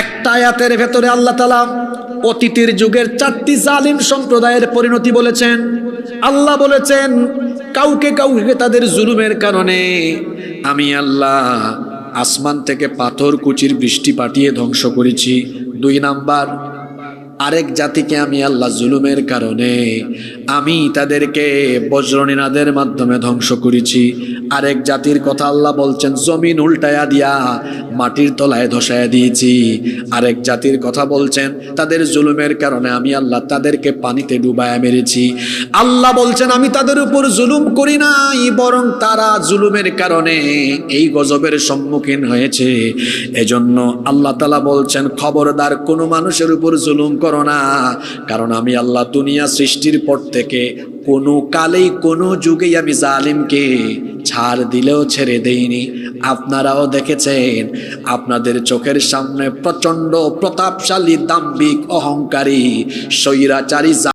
একটা আয়াতের ভেতরে আল্লাহ তাআলা অতীতের যুগের 4টি জালিম সম্প্রদায়ের পরিণতি বলেছেন। আল্লাহ বলেছেন কাউকে কাউকে তাদের জুলুমের কারণে আমি আল্লাহ আসমান থেকে পাথর কুচির বৃষ্টি পাঠিয়ে ধ্বংস করেছি। 2 নাম্বার, আরেক জাতিকে আমি আল্লাহ জুলুমের কারণে আমি তাদেরকে বজ্রনিনাদের মাধ্যমে ধ্বংস করেছি। আরেক জাতির কথা আল্লাহ বলছেন জমিন উল্টায়া দিয়া মাটির তলায় ধসায়া দিয়েছি। আরেক জাতির কথা বলছেন তাদের জুলুমের কারণে আমি আল্লাহ তাদেরকে পানিতে ডুবায়া মেরেছি। আল্লাহ বলছেন আমি তাদের উপর জুলুম করি নাই, বরং তারা জুলুমের কারণে এই গজবের সম্মুখীন হয়েছে। এজন্য আল্লাহ তাআলা বলছেন খবরদার কোনো মানুষের উপর জুলুম করো না, কারণ আমি আল্লাহ দুনিয়া সৃষ্টির পর থেকে কোনো কালেই কোনো যুগেই আমি জালিমকে ছাড় দিলেও ছেড়ে দেইনি। আপনারাও দেখেছেন, আপনাদের চোখের সামনে প্রচন্ড প্রতাপশালী দাম্ভিক অহংকারী স্বৈরাচারী